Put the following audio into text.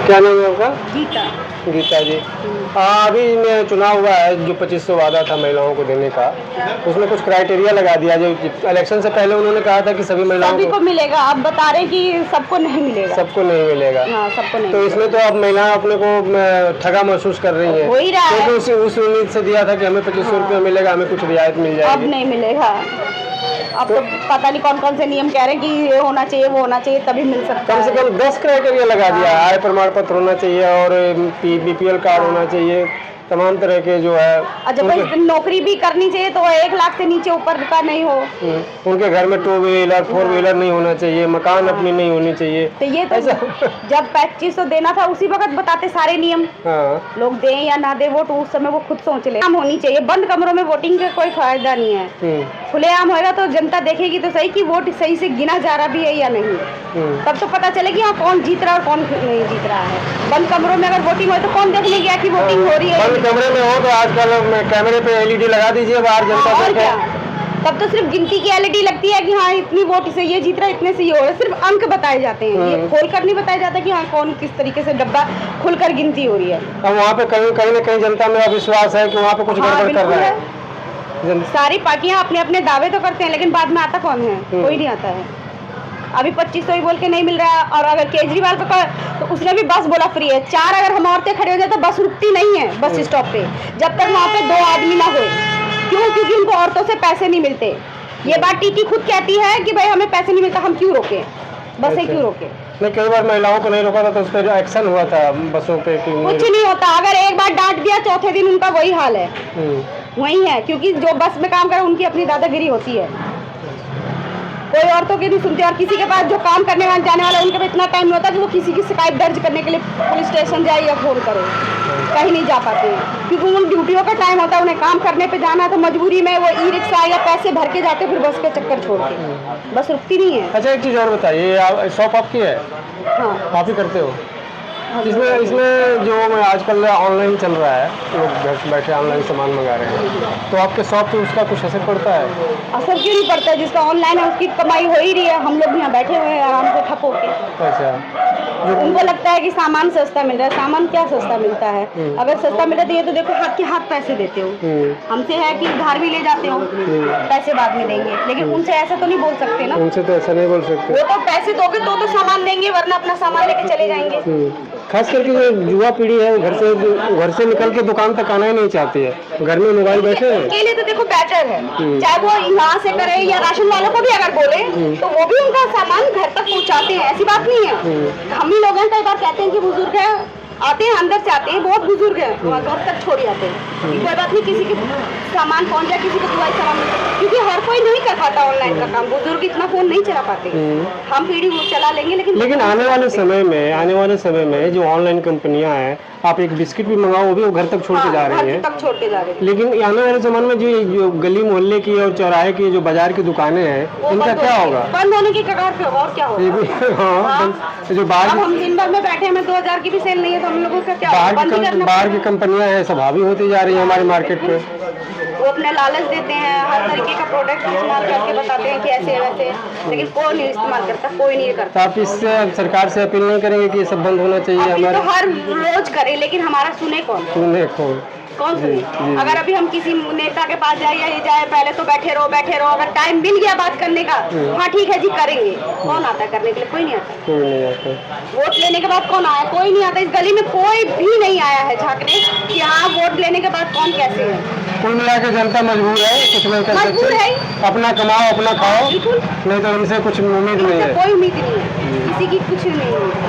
क्या नाम है आपका? गीता। गीता जी। अभी में चुनाव हुआ है जो 2500 वादा था महिलाओं को देने का, उसमें कुछ क्राइटेरिया लगा दिया। जो इलेक्शन से पहले उन्होंने कहा था कि सभी महिलाओं सभी को मिलेगा, अब बता रहे कि सबको नहीं मिलेगा। सबको नहीं मिलेगा। हाँ, सबको नहीं तो मिलेगा। इसमें तो अब महिलाएं अपने को ठगा महसूस कर रही हैं। हो ही रहा है। क्योंकि उस उम्मीद से दिया था कि हमें 2500 रुपया मिलेगा, हमें कुछ रियायत मिल अब जाएगी। नहीं मिलेगा। अब तो पता नहीं कौन कौन से नियम कह रहे हैं कि ये होना चाहिए, वो होना चाहिए, तभी मिल सकता कम से है। कम 10 क्राइटेरिया लगा दिया है। आय प्रमाण पत्र होना चाहिए और बीपीएल कार्ड होना चाहिए, तमाम तरह के जो है। और जब नौकरी भी करनी चाहिए तो 1 लाख से नीचे ऊपर का नहीं हो। उनके घर में 2 व्हीलर 4 व्हीलर नहीं होना चाहिए, मकान अपनी नहीं होनी चाहिए। तो ये तो जब 2500 देना था उसी वक्त बताते सारे नियम। हाँ। लोग दें या ना दे वोट, उस समय वो खुद सोच ले। आम होनी चाहिए, बंद कमरों में वोटिंग का कोई फायदा नहीं है। खुलेआम होएगा तो जनता देखेगी तो सही कि वोट सही से गिना जा रहा भी है या नहीं। तब तो पता चलेगी हाँ कौन जीत रहा है और कौन नहीं जीत रहा है। बंद कमरों में अगर वोटिंग हो तो कौन देखने गया कि वोटिंग हो रही है। बंद कमरे में हो तो आजकल कैमरे पे एलईडी लगा दीजिए, बाहर जनता और देखे। क्या, तब तो सिर्फ गिनती की एलईडी लगती है कि हाँ इतनी वोट से ये जीत रहा है, इतने से ये हो रहा है। सिर्फ अंक बताए जाते हैं, ये खोल कर नहीं बताया जाता कि हाँ कौन किस तरीके से डब्बा खुलकर गिनती हो रही है। अब वहाँ पे कहीं न कहीं जनता में अविश्वास है कि वहाँ पे कुछ गड़बड़ कर रहा है। सारी पार्टियां अपने अपने दावे तो करते हैं लेकिन बाद में आता कौन है? कोई नहीं आता है। अभी 2500 ही बोल के नहीं मिल रहा है। और अगर केजरीवाल को तो उसने भी बस बोला फ्री है। 4 अगर हम औरतें खड़े हो जाए तो बस रुकती नहीं है बस स्टॉप पे, जब तक वहाँ पे 2 आदमी ना होए। क्यों? क्योंकि उनको औरतों से पैसे नहीं मिलते। ये बात टीटी खुद कहती है कि भाई हमें पैसे नहीं मिलता, हम क्यों रोके बसें, क्यों रोके। नहीं, कई बार महिलाओं को नहीं रोका था तो उस पर एक्शन हुआ था बसों पे कि कुछ नहीं होता। अगर एक बार डांट दिया चौथे दिन उनका वही हाल है। वही है, क्योंकि जो बस में काम करे उनकी अपनी दादागिरी होती है। कोई औरतों की नहीं सुनते। और किसी के पास जो काम करने वाले जाने वाला उनके पास इतना टाइम नहीं होता कि वो किसी की शिकायत दर्ज करने के लिए पुलिस स्टेशन जाए या फोन करे, कहीं नहीं जा पाते हैं क्योंकि उन ड्यूटियों का टाइम होता है। उन्हें काम करने पे जाना है तो मजबूरी में वो ई रिक्शा या पैसे भर के जाते फिर बस के चक्कर छोड़ के। बस रुकती नहीं है। अच्छा, एक चीज़ और बताइए, शॉप आपकी है? हाँ, आप ही करते हो? इसमें जो आजकल ऑनलाइन चल रहा है, लोग घर से बैठे ऑनलाइन सामान मंगा रहे हैं, तो आपके शॉप पे उसका कुछ असर पड़ता है? असर क्यों नहीं पड़ता है? जिसका ऑनलाइन है उसकी कमाई हो ही रही है। हम लोग यहाँ बैठे हुए हैं आराम से ठप होके। अच्छा। उनको लगता है कि सामान सस्ता मिल रहा है। सामान क्या सस्ता मिलता है? अगर सस्ता मिले तो ये तो देखो हाथ के हाथ पैसे देते हो। हमसे है कि उधार भी ले जाते हो, पैसे बाद में देंगे। लेकिन उनसे ऐसा तो नहीं बोल सकते ना। उनसे तो ऐसा नहीं बोल सकते। वो तो पैसे दोगे तो सामान देंगे, वरना अपना सामान लेके चले जाएंगे। खास करके जो युवा पीढ़ी है घर से निकल के दुकान तक आना ही नहीं चाहती है, घर में मोबाइल बैठे हैं। उनके लिए तो देखो बेटर है, चाहे वो यहाँ से करे या राशन वालों को भी अगर बोले तो वो भी उनका सामान घर तक पहुँचाते हैं। ऐसी बात नहीं है। हम ही लोग हैं, कई बार कहते हैं कि बुजुर्ग है आते हैं, अंदर से आते हैं, बहुत बुजुर्ग है वहाँ घर तक छोड़ जाते हैं। कोई बात नहीं, किसी के सामान पहुँच जाए, किसी को दवाई सामान, क्योंकि हर कोई नहीं कर पाता ऑनलाइन का काम। बुजुर्ग इतना फोन नहीं चला पाते। हम पीढ़ी चला लेंगे लेकिन आने वाले समय में जो ऑनलाइन कंपनियां हैं, आप एक बिस्किट भी मंगाओ वो भी वो घर तक छोड़ के जा रही है। तक छोड़ के जा रहे हैं। लेकिन आने वाले जमाने में जो गली मोहल्ले की और चौराहे की जो बाजार की दुकानें हैं उनका क्या होगा? बंद होने की कगार पे होगा, और क्या होगा। हाँ, जो बाहर हम दिन भर में बैठे हैं, 2000 की भी सेल नहीं है तो हम लोगों का क्या? बाहर की कंपनियां हैं, सब हावी होती जा रही है हमारे मार्केट पे। वो अपने लालच देते हैं, हर तरीके का प्रोडक्ट इस्तेमाल करके बताते हैं कि ऐसे है वैसे, लेकिन कोई नहीं इस्तेमाल करता, कोई नहीं करता। तो आप इससे सरकार से अपील नहीं करेंगे कि ये सब बंद होना चाहिए? हमारे तो हर रोज करे, लेकिन हमारा सुने कौन? कौन सुने? अगर अभी हम किसी नेता के पास जाए या ये जाए, पहले तो बैठे रहो। अगर टाइम मिल गया बात करने का, हाँ ठीक है जी करेंगे। कौन आता करने के लिए? कोई नहीं आता। वोट लेने के बाद कौन आया? कोई नहीं आता। इस गली में कोई भी नहीं आया है झांकने कि हाँ वोट लेने के बाद कौन कैसे है। कुल मिला के जनता मजबूर है, कुछ नहीं कर सकते। अपना कमाओ अपना खाओ, नहीं तो इनसे कुछ उम्मीद नहीं है। कोई उम्मीद नहीं है, किसी की कुछ नहीं है।